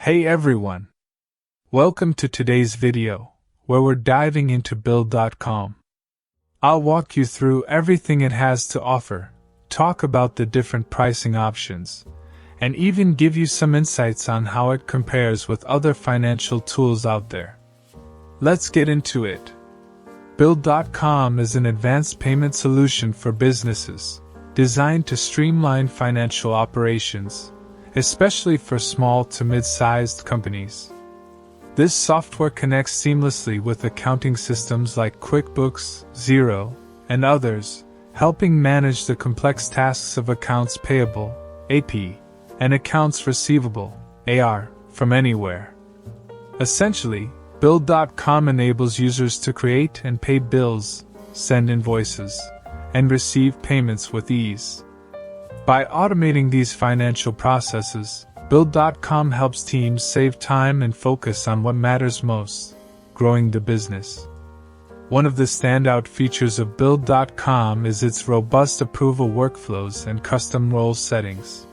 Hey everyone! Welcome to today's video, where we're diving into Build.com. I'll walk you through everything it has to offer, talk about the different pricing options, and even give you some insights on how it compares with other financial tools out there. Let's get into it. Build.com is an advanced payment solution for businesses, designed to streamline financial operations, especially for small to mid-sized companies. This software connects seamlessly with accounting systems like QuickBooks, Xero, and others, helping manage the complex tasks of accounts payable, AP, and accounts receivable, AR, from anywhere. Essentially, Build.com enables users to create and pay bills, send invoices, and receive payments with ease. By automating these financial processes, Build.com helps teams save time and focus on what matters most, growing the business. One of the standout features of Build.com is its robust approval workflows and custom role settings.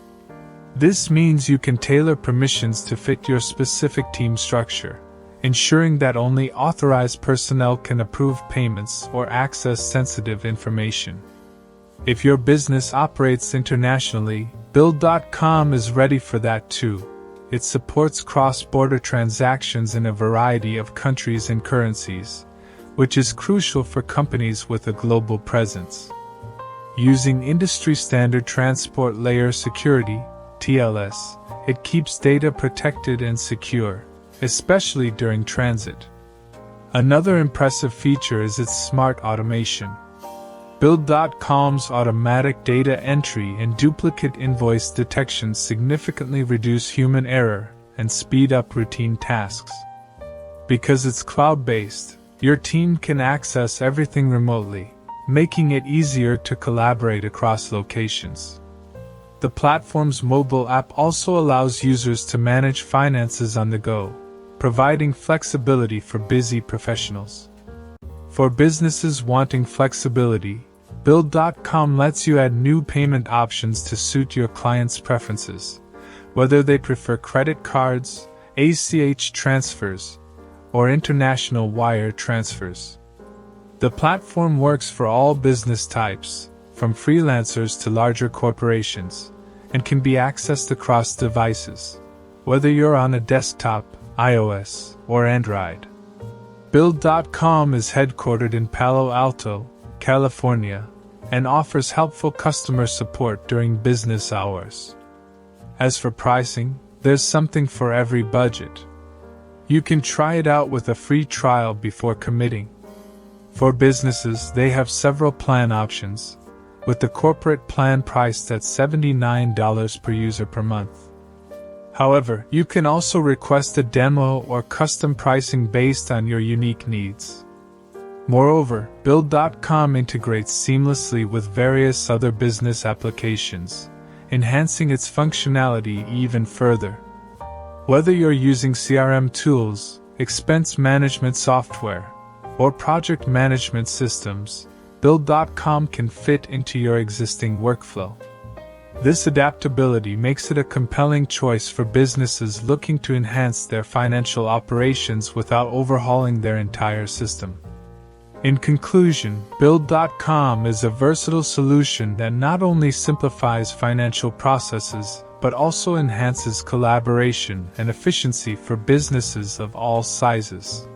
This means you can tailor permissions to fit your specific team structure, ensuring that only authorized personnel can approve payments or access sensitive information. If your business operates internationally, Build.com is ready for that too. It supports cross-border transactions in a variety of countries and currencies, which is crucial for companies with a global presence. Using industry-standard transport layer security, TLS, it keeps data protected and secure, especially during transit. Another impressive feature is its smart automation. Build.com's automatic data entry and duplicate invoice detection significantly reduce human error and speed up routine tasks. Because it's cloud-based, your team can access everything remotely, making it easier to collaborate across locations. The platform's mobile app also allows users to manage finances on the go, providing flexibility for busy professionals. For businesses wanting flexibility, Build.com lets you add new payment options to suit your clients' preferences, whether they prefer credit cards, ACH transfers, or international wire transfers. The platform works for all business types, from freelancers to larger corporations, and can be accessed across devices, whether you're on a desktop, iOS, or Android. Build.com is headquartered in Palo Alto, California, and offers helpful customer support during business hours. As for pricing, there's something for every budget. You can try it out with a free trial before committing. For businesses, they have several plan options, with the corporate plan priced at $79 per user per month. However, you can also request a demo or custom pricing based on your unique needs. Moreover, Build.com integrates seamlessly with various other business applications, enhancing its functionality even further. Whether you're using CRM tools, expense management software, or project management systems, Build.com can fit into your existing workflow. This adaptability makes it a compelling choice for businesses looking to enhance their financial operations without overhauling their entire system. In conclusion, Build.com is a versatile solution that not only simplifies financial processes, but also enhances collaboration and efficiency for businesses of all sizes.